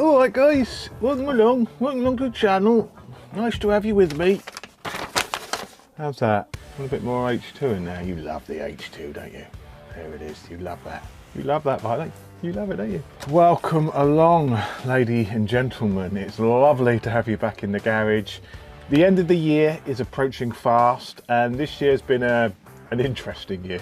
Alright guys, welcome along to the channel. Nice to have you with me. How's that? A bit more H2 in there. You love the H2, don't you? There it is, you love that. You love that, Violet. You love it, don't you? Welcome along, ladies and gentlemen. It's lovely to have you back in the garage. The end of the year is approaching fast, and this year's been an interesting year.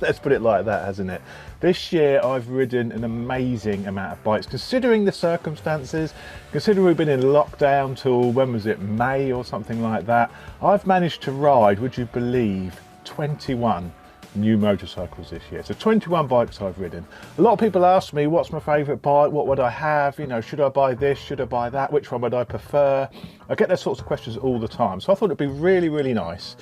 Let's put it like that, hasn't it? This year I've ridden an amazing amount of bikes, considering the circumstances, considering we've been in lockdown till, when was it, May or something like that. I've managed to ride, would you believe, 21 new motorcycles this year. So 21 bikes I've ridden. A lot of people ask me, what's my favourite bike? What would I have? You know, should I buy this? Should I buy that? Which one would I prefer? I get those sorts of questions all the time. So I thought it'd be really, really nice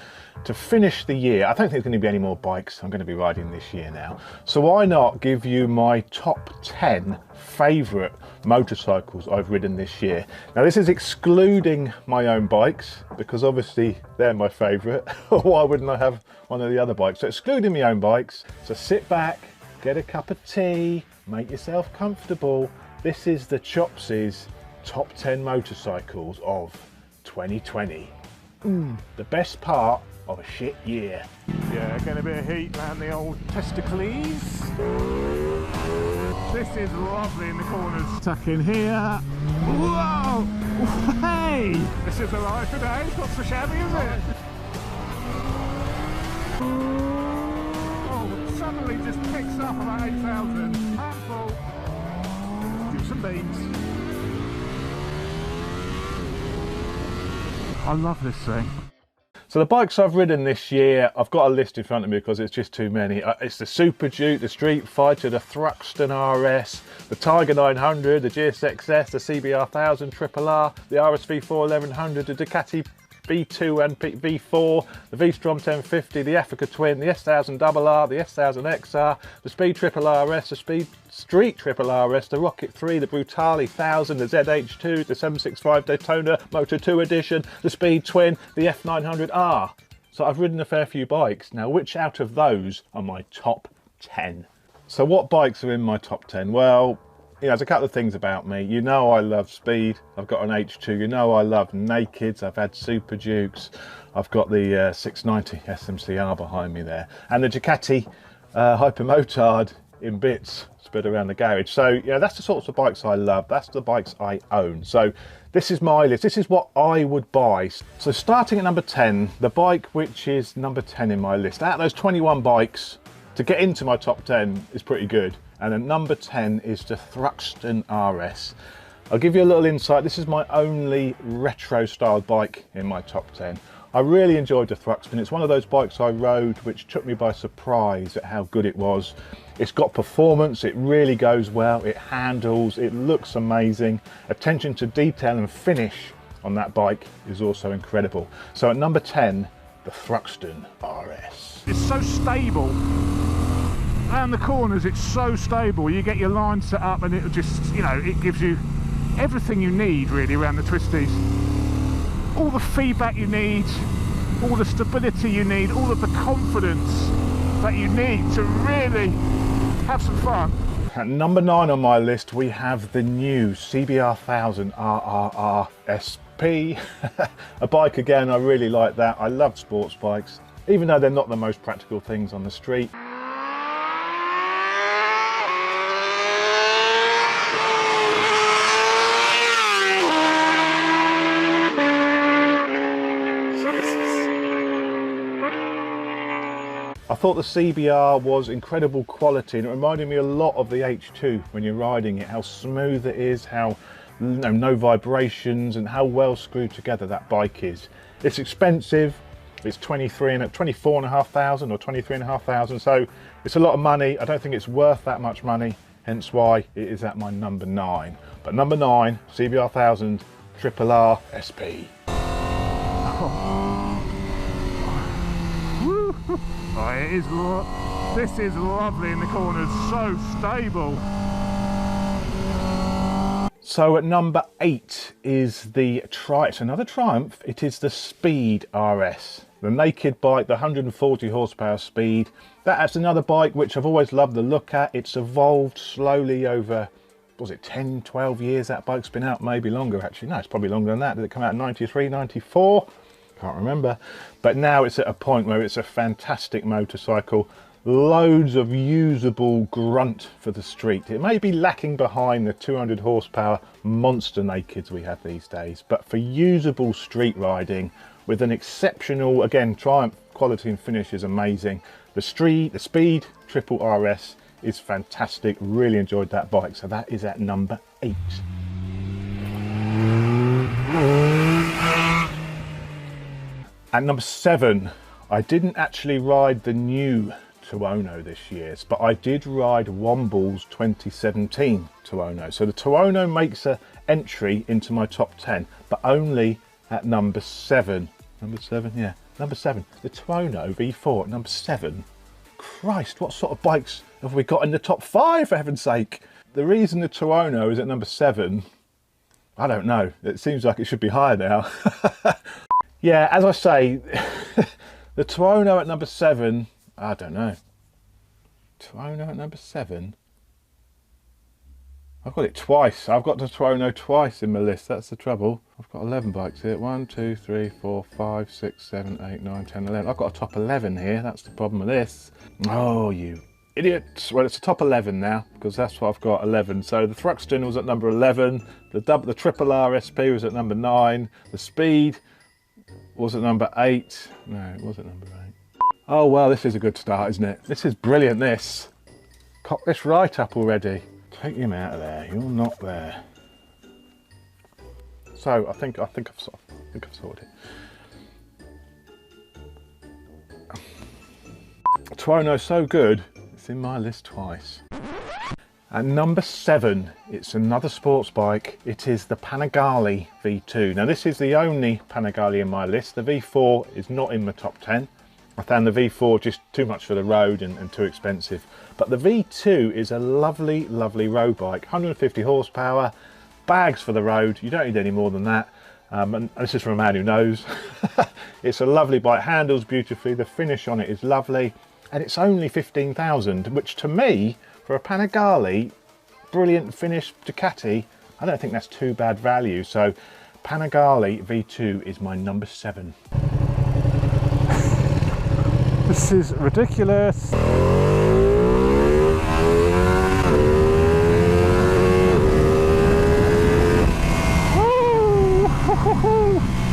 to finish the year. I don't think there's going to be any more bikes I'm going to be riding this year now. So why not give you my top 10 favourite motorcycles I've ridden this year. Now this is excluding my own bikes, because obviously they're my favourite. Why wouldn't I have one of the other bikes? So excluding my own bikes. So sit back, get a cup of tea, make yourself comfortable. This is the Chopsy's top 10 motorcycles of 2020. The best part of a shit year. Yeah, getting a bit of heat around the old testicles. This is lovely in the corners. Tuck in here. Whoa! Hey! This is alright today. Not so shabby, is it? Oh, suddenly just picks up about 8,000. Handful. Do some beats. I love this thing. So the bikes I've ridden this year, I've got a list in front of me because it's just too many. It's the Super Duke, the Street Fighter, the Thruxton RS, the Tiger 900, the GSXS, the CBR 1000 RRR, the RSV 1100, the Ducati V2 and V4, the V-Strom 1050, the Africa Twin, the S1000 RR, the S1000 XR, the Speed Triple RS, the Speed Street Triple RS, the Rocket 3, the Brutale 1000, the ZH2, the 765 Daytona Moto 2 Edition, the Speed Twin, the F900R. So I've ridden a fair few bikes. Now, which out of those are my top 10? So what bikes are in my top 10? Well, you know, there's a couple of things about me. You know I love speed. I've got an H2. You know I love nakeds. I've had Super Dukes. I've got the 690 SMCR behind me there. And the Ducati Hypermotard in bits spread around the garage. So, you know, that's the sorts of bikes I love. That's the bikes I own. So this is my list. This is what I would buy. So starting at number 10, the bike which is number 10 in my list. Out of those 21 bikes, to get into my top 10 is pretty good. And then number 10 is the Thruxton RS. I'll give you a little insight. This is my only retro styled bike in my top 10. I really enjoyed the Thruxton. It's one of those bikes I rode which took me by surprise at how good it was. It's got performance, it really goes well, it handles, it looks amazing. Attention to detail and finish on that bike is also incredible. So at number 10, the Thruxton RS. It's so stable. Around the corners it's so stable. You get your line set up and it'll just, you know, it gives you everything you need really around the twisties. All the feedback you need, all the stability you need, all of the confidence that you need to really have some fun. At number 9 on my list we have the new CBR 1000 RRR SP. A bike again, I really like that. I love sports bikes, even though they're not the most practical things on the street. I thought the CBR was incredible quality, and it reminded me a lot of the H2 when you're riding it, how smooth it is, how no vibrations, and how well screwed together that bike is. It's expensive. It's 24,500 or 23,500, so it's a lot of money. I don't think it's worth that much money, hence why it is at my number 9. But number 9, CBR 1000 RRR SP. Oh, this is lovely in the corners, so stable. So at number 8 is it's another Triumph. It is the Speed RS. The naked bike, the 140 horsepower Speed. That's another bike which I've always loved the look at. It's evolved slowly over was it 10, 12 years that bike's been out? Maybe longer actually. No, it's probably longer than that. Did it come out in 93, 94? Can't remember. But now it's at a point where it's a fantastic motorcycle. Loads of usable grunt for the street. It may be lacking behind the 200 horsepower monster nakeds we have these days, but for usable street riding with an exceptional, again, Triumph quality and finish is amazing. The speed triple RS is fantastic. Really enjoyed that bike. So that is at number 8. At number 7, I didn't actually ride the new Tuono this year, but I did ride Womble's 2017 Tuono. So the Tuono makes an entry into my top 10, but only at number 7. Number 7, yeah, number 7. The Tuono V4 at number 7. Christ, what sort of bikes have we got in the top 5, for heaven's sake? The reason the Tuono is at number 7, I don't know. It seems like it should be higher now. Yeah, as I say, the Tuono at number 7, I don't know. Tuono at number 7? I've got it twice. I've got the Tuono twice in my list. That's the trouble. I've got 11 bikes here. 1, 2, 3, 4, 5, 6, 7, 8, 9, 10, 11. I've got a top 11 here. That's the problem with this. Oh, you idiots. Well, it's a top 11 now because that's what I've got, 11. So the Thruxton was at number 11. The triple RSP was at number 9. The Speed was at number 8. No, it was at number 8. Oh, well, this is a good start, isn't it? This is brilliant, this. Cock this right up already. Take him out of there. You're not there. So I think I've sorted it. Tuono's so good, it's in my list twice. At number 7, it's another sports bike. It is the Panigale V2. Now this is the only Panigale in my list. The V4 is not in my top 10. I found the V4 just too much for the road and too expensive. But the V2 is a lovely, lovely road bike. 150 horsepower, bags for the road. You don't need any more than that. And this is from a man who knows. It's a lovely bike, handles beautifully. The finish on it is lovely. And it's only 15,000, which to me, for a Panigale, brilliant finish Ducati, I don't think that's too bad value. So Panigale V2 is my number 7. This is ridiculous.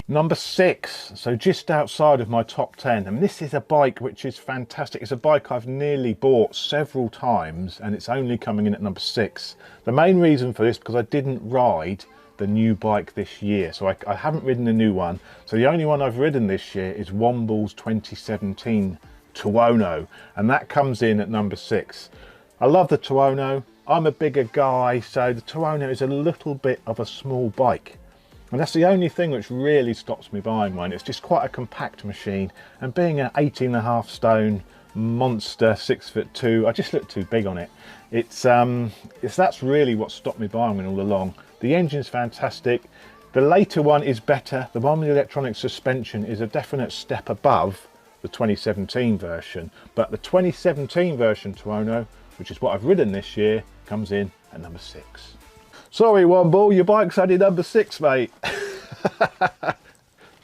Number 6, so just outside of my top 10, and this is a bike which is fantastic. It's a bike I've nearly bought several times and it's only coming in at number 6. The main reason for this, because I didn't ride the new bike this year, so I haven't ridden the new one. So the only one I've ridden this year is Womble's 2017 Tuono, and that comes in at number 6. I love the Tuono. I'm a bigger guy, so the Tuono is a little bit of a small bike. And that's the only thing which really stops me buying one. It's just quite a compact machine, and being an 18.5 stone monster 6'2", I just look too big on it. That's really what stopped me buying one all along. The engine's fantastic. The later one is better. The one with the electronic suspension is a definite step above the 2017 version, but the 2017 version Tuono, which is what I've ridden this year, comes in at number 6. Sorry, Womble, your bike's only number 6, mate.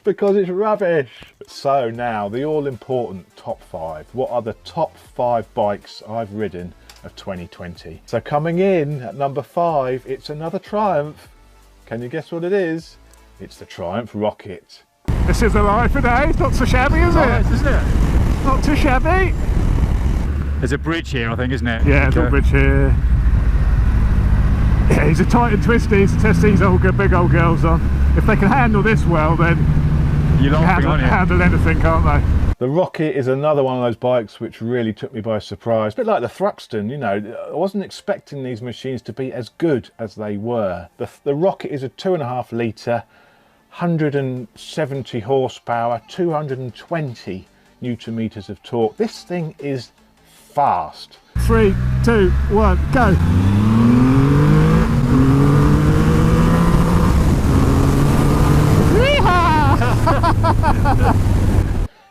Because it's rubbish. So now, the all-important top 5. What are the top 5 bikes I've ridden of 2020? So coming in at number 5, it's another Triumph. Can you guess what it is? It's the Triumph Rocket. This is the ride for today. It's not so shabby, is it? Isn't it? Not too shabby. There's a bridge here, I think, isn't it? Yeah, there's a bridge here. Yeah, he's a tight and twisty to test these big old girls on. If they can handle this well, then you can handle anything, can't they? The Rocket is another one of those bikes which really took me by surprise. A bit like the Thruxton, you know, I wasn't expecting these machines to be as good as they were. The Rocket is a 2.5 litre, 170 horsepower, 220 newton meters of torque. This thing is fast. 3, 2, 1, go!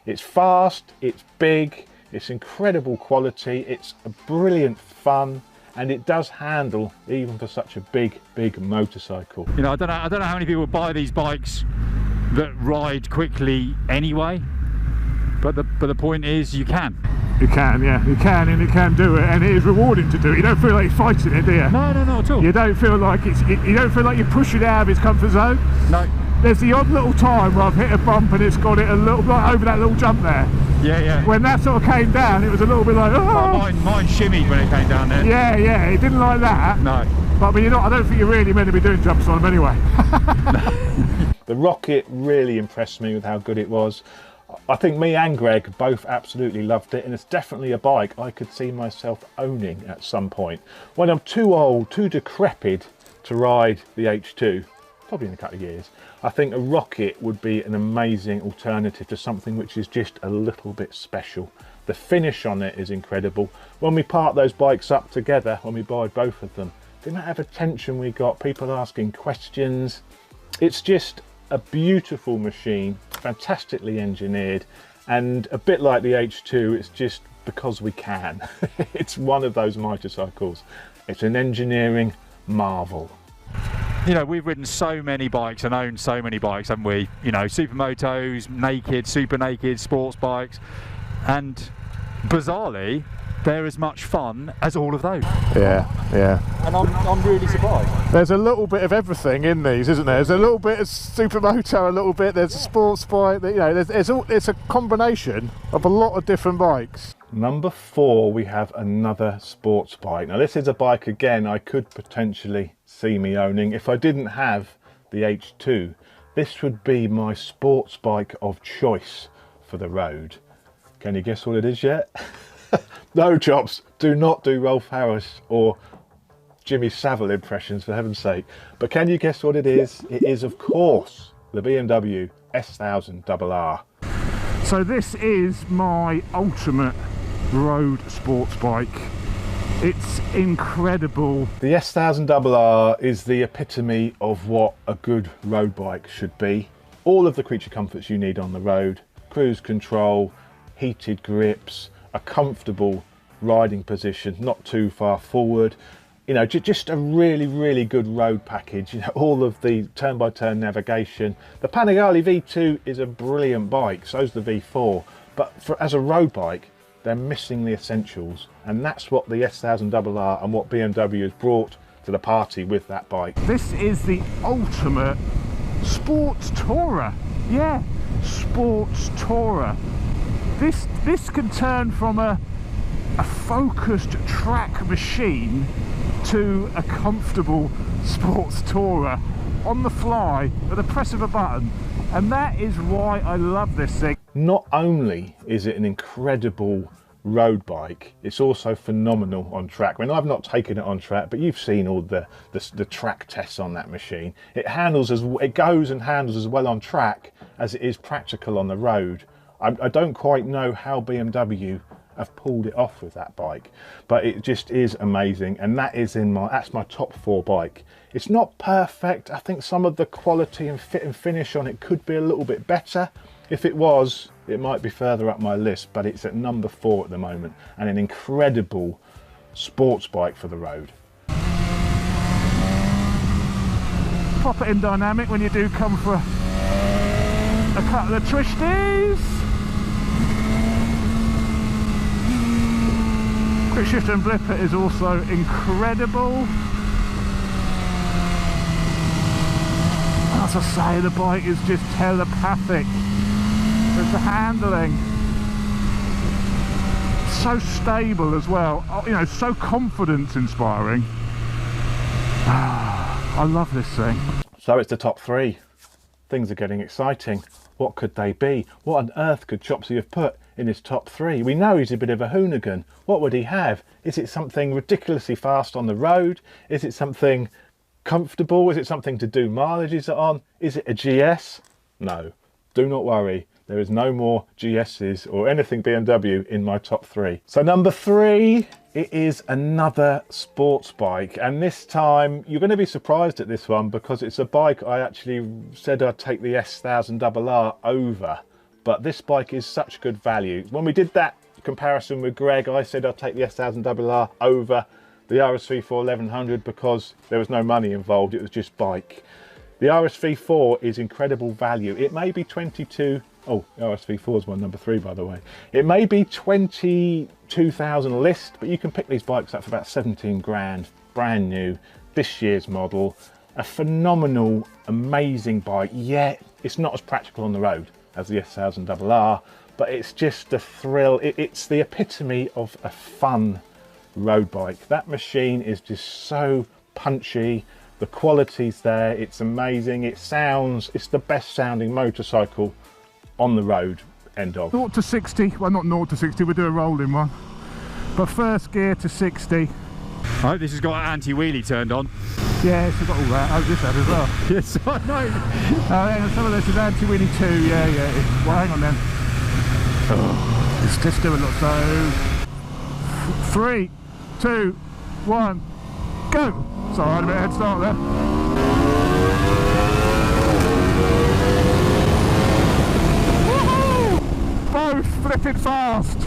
It's fast, it's big, it's incredible quality, it's a brilliant fun, and it does handle even for such a big motorcycle. You know, I don't know how many people buy these bikes that ride quickly anyway, but the point is you can. You can, yeah, you can, and you can do it, and it is rewarding to do it. You don't feel like you're fighting it, do you? No, not at all. You don't feel like you don't feel like you're pushing it out of its comfort zone. No. There's the odd little time where I've hit a bump and it's got it a little like over that little jump there. Yeah. When that sort of came down, it was a little bit like, oh. Mine shimmied when it came down there. Yeah, it didn't like that. No. But I mean, I don't think you're really meant to be doing jumps on them anyway. The Rocket really impressed me with how good it was. I think me and Greg both absolutely loved it, and it's definitely a bike I could see myself owning at some point. When I'm too old, too decrepit to ride the H2, probably in a couple of years, I think a Rocket would be an amazing alternative to something which is just a little bit special. The finish on it is incredible. When we part those bikes up together, when we buy both of them, the amount of attention we got, people asking questions, it's just a beautiful machine, fantastically engineered, and a bit like the H2, it's just because we can. It's one of those motorcycles. It's an engineering marvel. You know, we've ridden so many bikes and owned so many bikes, haven't we? You know, supermotos, naked, super naked, sports bikes, and bizarrely, they're as much fun as all of those. Yeah. And I'm really surprised. There's a little bit of everything in these, isn't there? There's a little bit of supermoto, a little bit. There's a sports bike. You know, it's a combination of a lot of different bikes. Number 4, we have another sports bike. Now this is a bike again I could potentially see me owning if I didn't have the H2. This would be my sports bike of choice for the road. Can you guess what it is yet? No, Chops, do not do Rolf Harris or Jimmy Savile impressions, for heaven's sake. But can you guess what it is? It is, of course, the BMW S1000RR. So this is my ultimate road sports bike. It's incredible. The S1000RR is the epitome of what a good road bike should be. All of the creature comforts you need on the road, cruise control, heated grips, a comfortable riding position, not too far forward, you know, just a really good road package. You know, all of the turn-by-turn navigation. The Panigale V2 is a brilliant bike, so's the V4, but as a road bike, they're missing the essentials, and that's what the S1000RR and what BMW has brought to the party with that bike. This is the ultimate sports tourer. Yeah, sports tourer. This can turn from a focused track machine to a comfortable sports tourer on the fly at the press of a button, and that is why I love this thing. Not only is it an incredible road bike, it's also phenomenal on track. I mean, I've not taken it on track, but you've seen all the track tests on that machine. It goes and handles as well on track as it is practical on the road. I don't quite know how BMW have pulled it off with that bike, but it just is amazing, and that's my top 4 bike. It's not perfect. I think some of the quality and fit and finish on it could be a little bit better. If it was, it might be further up my list, but it's at number 4 at the moment, and an incredible sports bike for the road. Pop it in dynamic when you do come for a couple of twisties. Quick shift and blipper is also incredible. As I say, the bike is just telepathic with the handling. So stable as well, you know, so confidence inspiring. I love this thing. So it's the top 3. Things are getting exciting. What could they be? What on earth could Chopsy have put in his top 3? We know he's a bit of a hoonigan. What would he have? Is it something ridiculously fast on the road? Is it something comfortable? Is it something to do mileages on? Is it a GS? No, do not worry. There is no more GSs or anything BMW in my top 3. So number 3, it is another sports bike, and this time you're going to be surprised at this one because it's a bike I actually said I'd take the S1000RR over, but this bike is such good value. When we did that comparison with Greg, I said I'd take the S1000RR over the RSV4 1100 because there was no money involved, it was just bike. The RSV4 is incredible value. It may be 22, oh, RSV4 is my number 3 by the way. It may be 22,000 list, but you can pick these bikes up for about 17 grand, brand new, this year's model. A phenomenal, amazing bike. Yeah, it's not as practical on the road as the S1000RR, but it's just a thrill. It's the epitome of a fun road bike. That machine is just so punchy. The quality's there, it's amazing. It sounds, it's the best sounding motorcycle on the road, end of. 0 to 60, well not 0 to 60, we'll do a rolling one. But first gear to 60. I hope this has got anti-wheelie turned on. Yeah, it's got all that. Oh, this had as well. Yes, I know. Yeah, some of this is anti-wheelie too, yeah. Well, hang on then. Oh, let's do a lot. So, 3, 2, 1, go! Sorry, I had a bit of head start there. Woohoo! Both flipping fast.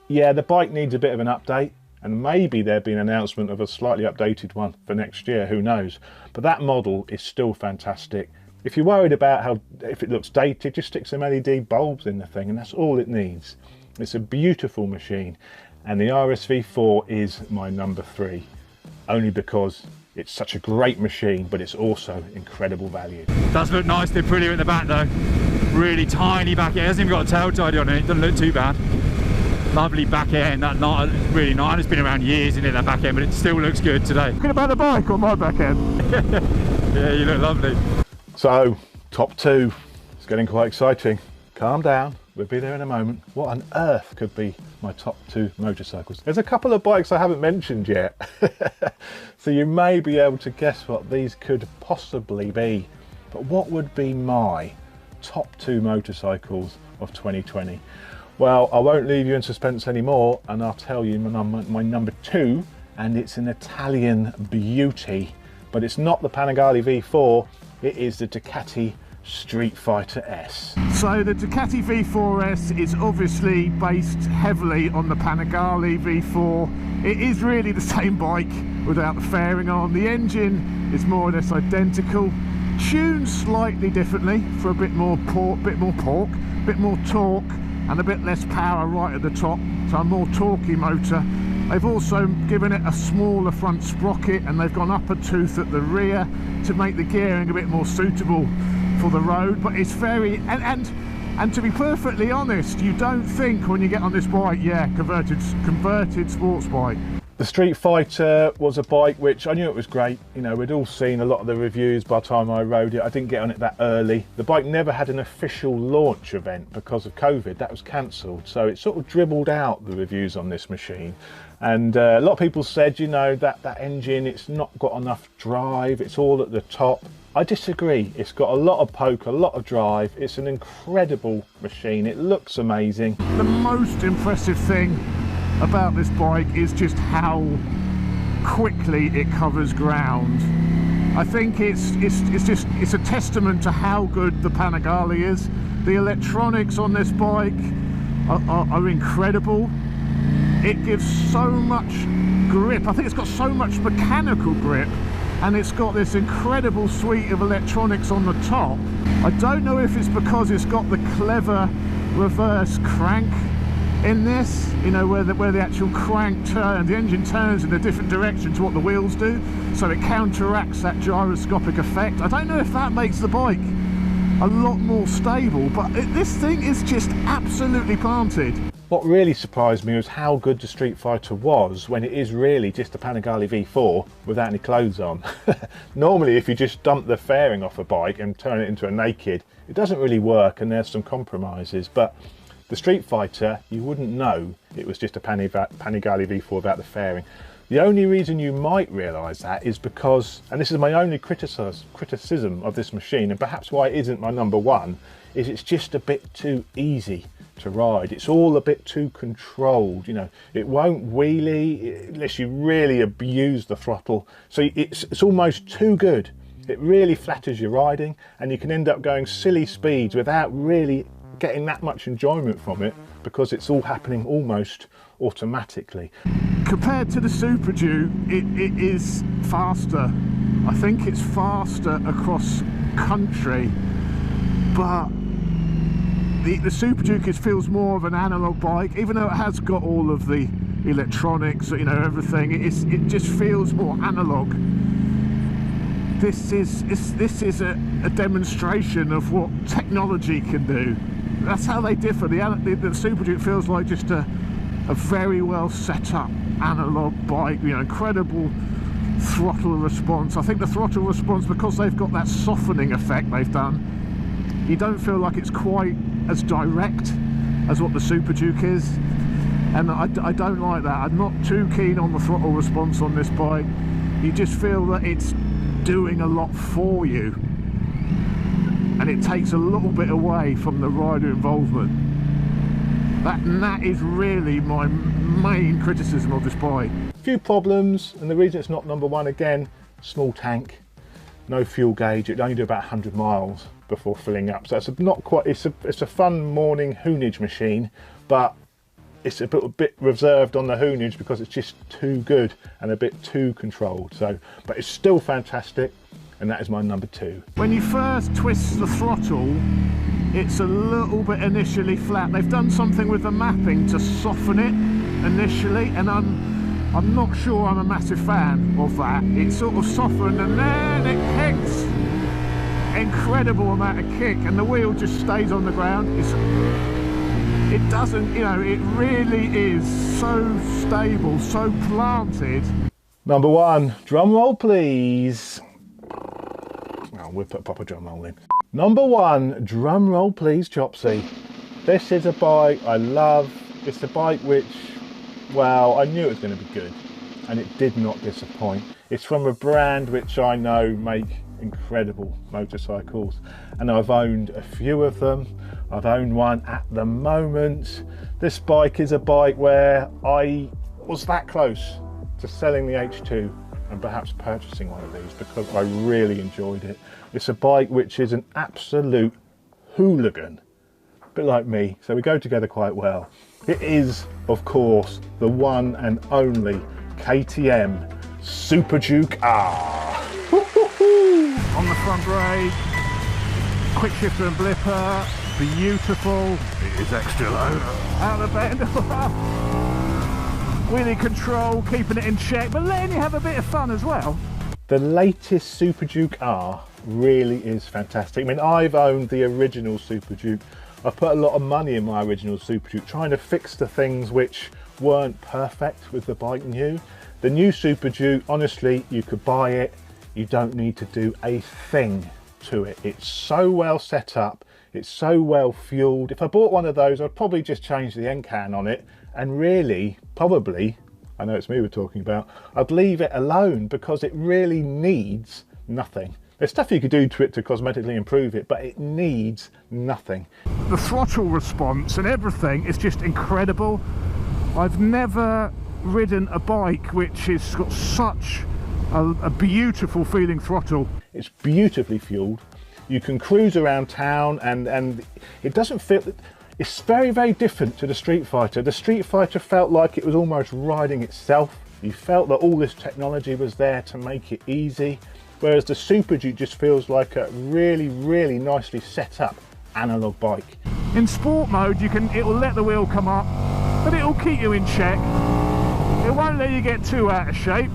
Yeah, the bike needs a bit of an update, and maybe there'll be an announcement of a slightly updated one for next year, who knows. But that model is still fantastic. If you're worried about if it looks dated, just stick some LED bulbs in the thing, and that's all it needs. It's a beautiful machine, and the RSV4 is my number 3. Only because it's such a great machine, but it's also incredible value. Does look nice, they're pretty at the back though. Really tiny back end, it hasn't even got a tail tidy on it, doesn't look too bad. Lovely back end, that not really nice. It's been around years, isn't it, that back end, but it still looks good today. Talking about the bike or my back end? Yeah, you look lovely. So, top 2, it's getting quite exciting. Calm down, we'll be there in a moment. What on earth could be my top 2 motorcycles? There's a couple of bikes I haven't mentioned yet. So you may be able to guess what these could possibly be. But what would be my top 2 motorcycles of 2020? Well, I won't leave you in suspense anymore, and I'll tell you my number 2, and it's an Italian beauty. But it's not the Panigale V4, it is the Ducati Street Fighter S. So the Ducati V4S is obviously based heavily on the Panigale V4. It is really the same bike without the fairing on. The engine is more or less identical, tuned slightly differently for a bit more torque, bit more torque, and a bit less power right at the top, so a more torquey motor. They've also given it a smaller front sprocket, and they've gone up a tooth at the rear to make the gearing a bit more suitable for the road. But it's very, and to be perfectly honest, you don't think when you get on this bike, yeah, converted sports bike. The Street Fighter was a bike which I knew it was great. You know, we'd all seen a lot of the reviews by the time I rode it. I didn't get on it that early. The bike never had an official launch event because of COVID. That was cancelled. So it sort of dribbled out the reviews on this machine. And a lot of people said, you know, that engine, it's not got enough drive. It's all at the top. I disagree. It's got a lot of poke, a lot of drive. It's an incredible machine. It looks amazing. The most impressive thing about this bike is just how quickly it covers ground. I think it's a testament to how good the Panigale is. The electronics on this bike are incredible. It gives so much grip. I think it's got so much mechanical grip, and it's got this incredible suite of electronics on the top. I don't know if it's because it's got the clever reverse crank in this, you know, where the actual crank turns, the engine turns in a different direction to what the wheels do, so it counteracts that gyroscopic effect. I don't know if that makes the bike a lot more stable, but this thing is just absolutely planted. What really surprised me was how good the Street Fighter was when it is really just a Panigale V4 without any clothes on. Normally, if you just dump the fairing off a bike and turn it into a naked, it doesn't really work, and there's some compromises. But the Street Fighter, you wouldn't know it was just a Panigale V4 without the fairing. The only reason you might realise that is because, and this is my only criticism of this machine, and perhaps why it isn't my number 1, is it's just a bit too easy to ride. It's all a bit too controlled, you know. It won't wheelie unless you really abuse the throttle. So it's almost too good. It really flatters your riding, and you can end up going silly speeds without really getting that much enjoyment from it, because it's all happening almost automatically. Compared to the Super Duke, it is faster. I think it's faster across country, but the Super Duke feels more of an analog bike, even though it has got all of the electronics, you know, everything. It just feels more analog. This is a demonstration of what technology can do. That's how they differ. The Super Duke feels like just a very well set up analog bike, you know, incredible throttle response. I think the throttle response, because they've got that softening effect they've done, you don't feel like it's quite as direct as what the Super Duke is, and I don't like that. I'm not too keen on the throttle response on this bike. You just feel that it's doing a lot for you, and it takes a little bit away from the rider involvement. That is really my main criticism of this bike. A few problems, and the reason it's not number one, again, small tank, no fuel gauge. It only do about 100 miles before filling up, so it's not quite. It's a fun morning hoonage machine, but it's a bit reserved on the hoonage because it's just too good and a bit too controlled. So, but it's still fantastic, and that is my number two. When you first twist the throttle, it's a little bit initially flat. They've done something with the mapping to soften it initially, and I'm not sure I'm a massive fan of that. It's sort of softened and then it kicks. Incredible amount of kick, and the wheel just stays on the ground. It doesn't, you know, it really is so stable, so planted. Number one, drum roll please. Oh, we'll put a proper drum roll in. Number one, drum roll please, Chopsy. This is a bike I love. It's a bike which, well, I knew it was going to be good, and it did not disappoint. It's from a brand which I know make incredible motorcycles, and I've owned a few of them. I've owned one at the moment. This bike is a bike where I was that close to selling the H2 and perhaps purchasing one of these because I really enjoyed it. It's a bike which is an absolute hooligan, a bit like me, so we go together quite well. It is, of course, the one and only KTM Super Duke R. On the front brake, quick shifter and blipper, beautiful. It is extra low. Out of the bend. Wheelie control, keeping it in check, but letting you have a bit of fun as well. The latest Super Duke R really is fantastic. I mean, I've owned the original Super Duke. I've put a lot of money in my original Super Duke, trying to fix the things which weren't perfect with the bike new. The new Super Duke, honestly, you could buy it. You don't need to do a thing to it. It's so well set up. It's so well fueled. If I bought one of those, I'd probably just change the end can on it, and really, probably, I know it's me we're talking about, I'd leave it alone because it really needs nothing. There's stuff you could do to it to cosmetically improve it, but it needs nothing. The throttle response and everything is just incredible. I've never ridden a bike which has got such a beautiful feeling throttle. It's beautifully fueled. You can cruise around town, and it doesn't feel, it's very, very different to the Street Fighter. The Street Fighter felt like it was almost riding itself. You felt that all this technology was there to make it easy, whereas the Super Duke just feels like a really, really nicely set up analog bike. In sport mode, it will let the wheel come up, but it will keep you in check. It won't let you get too out of shape.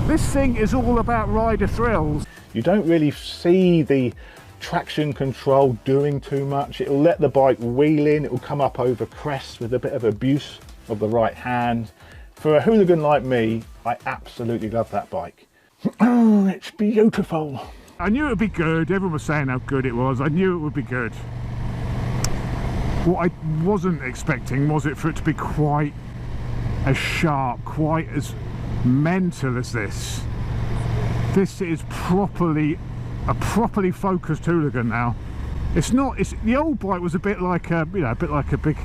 This thing is all about rider thrills. You don't really see the traction control doing too much. It'll let the bike wheel in, it will come up over crests with a bit of abuse of the right hand. For a hooligan like me, I absolutely love that bike. Oh, it's beautiful. I knew it would be good. Everyone was saying how good it was. I knew it would be good. What I wasn't expecting was it for it to be quite as sharp, quite as mental as this. This is a properly focused hooligan now. It's not. The old bike was a bit like a big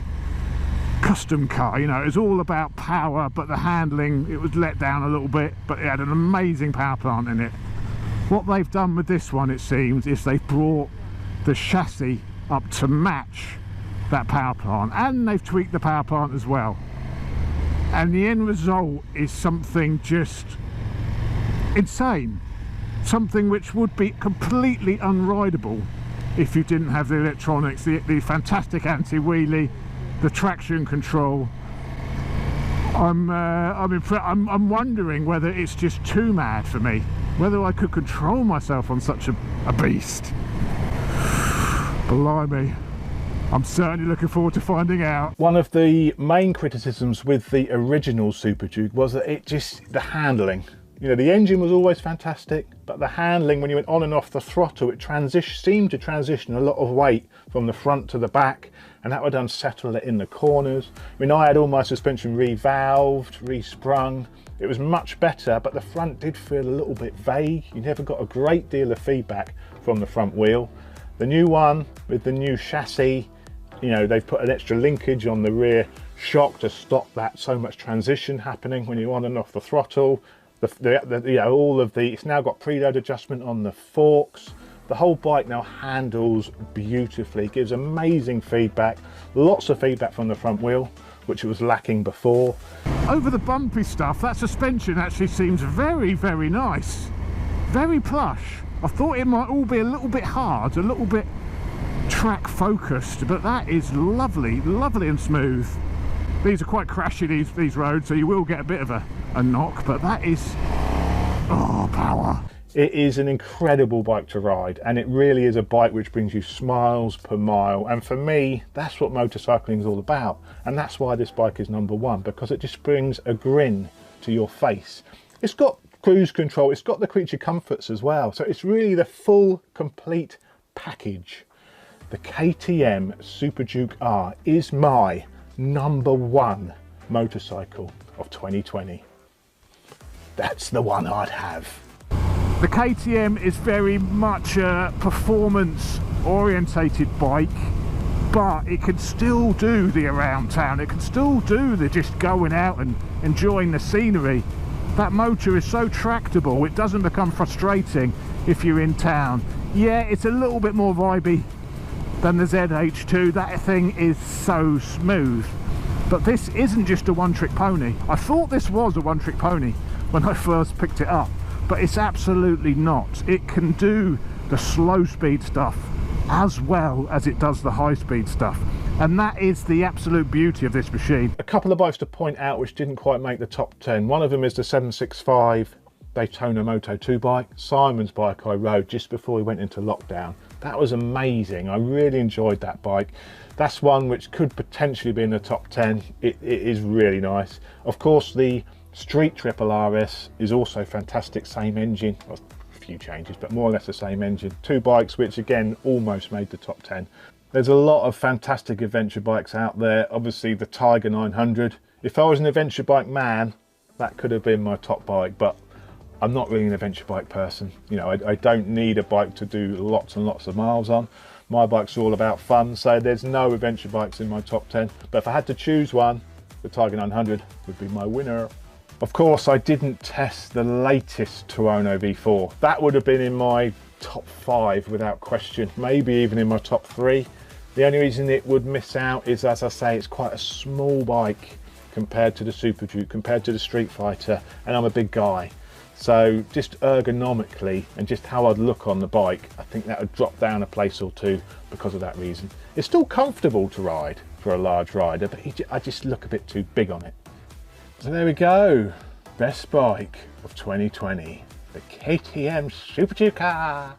custom car. You know, it was all about power, but the handling, it was let down a little bit. But it had an amazing power plant in it. What they've done with this one, it seems, is they've brought the chassis up to match that power plant, and they've tweaked the power plant as well. and the end result is something just insane, something which would be completely unrideable if you didn't have the electronics, the fantastic anti-wheelie, the traction control. I'm wondering whether it's just too mad for me, whether I could control myself on such a beast. Blimey, I'm certainly looking forward to finding out. One of the main criticisms with the original Super Duke was that the handling. You know, the engine was always fantastic, but the handling, when you went on and off the throttle, it seemed to transition a lot of weight from the front to the back, and that would unsettle it in the corners. I mean, I had all my suspension revalved, resprung. It was much better, but the front did feel a little bit vague. You never got a great deal of feedback from the front wheel. The new one, with the new chassis, you know, they've put an extra linkage on the rear shock to stop that so much transition happening when you're on and off the throttle. It's now got preload adjustment on the forks. The whole bike now handles beautifully, gives amazing feedback, lots of feedback from the front wheel, which it was lacking before. Over the bumpy stuff, that suspension actually seems very, very nice, very plush. I thought it might all be a little bit hard, a little bit track focused, but that is lovely, lovely and smooth. These are quite crashy, these roads, so you will get a bit of a knock, but that is, oh, power. It is an incredible bike to ride, and it really is a bike which brings you smiles per mile. And for me, that's what motorcycling is all about. And that's why this bike is #1, because it just brings a grin to your face. It's got cruise control, it's got the creature comforts as well. So it's really the full, complete package. The KTM Super Duke R is my #1 motorcycle of 2020. That's the one I'd have. The KTM is very much a performance orientated bike, but it can still do the around town, it can still do the just going out and enjoying the scenery. That motor is so tractable, it doesn't become frustrating if you're in town. Yeah, it's a little bit more vibey than the ZH2, that thing is so smooth. But this isn't just a one-trick pony. I thought this was a one-trick pony when I first picked it up, but it's absolutely not. It can do the slow speed stuff as well as it does the high speed stuff, and that is the absolute beauty of this machine. A couple of bikes to point out which didn't quite make the top 10. One of them is the 765 Daytona Moto 2 bike, Simon's bike I rode just before we went into lockdown. That was amazing. I really enjoyed that bike. That's one which could potentially be in the top 10. It is really nice. Of course, the Street Triple RS is also fantastic, same engine. Well, a few changes, but more or less the same engine. Two bikes which again almost made the top 10. There's a lot of fantastic adventure bikes out there. Obviously the Tiger 900. If I was an adventure bike man, that could have been my top bike, but I'm not really an adventure bike person. You know, I don't need a bike to do lots and lots of miles on. My bike's all about fun, so there's no adventure bikes in my top 10. But if I had to choose one, the Tiger 900 would be my winner. Of course, I didn't test the latest Tuono V4. That would have been in my top 5 without question, maybe even in my top 3. The only reason it would miss out is, as I say, it's quite a small bike compared to the Super Duke, compared to the Street Fighter, and I'm a big guy. So just ergonomically and just how I'd look on the bike, I think that would drop down a place or two because of that reason. It's still comfortable to ride for a large rider, but I just look a bit too big on it. So there we go, best bike of 2020, the KTM Super Duke R.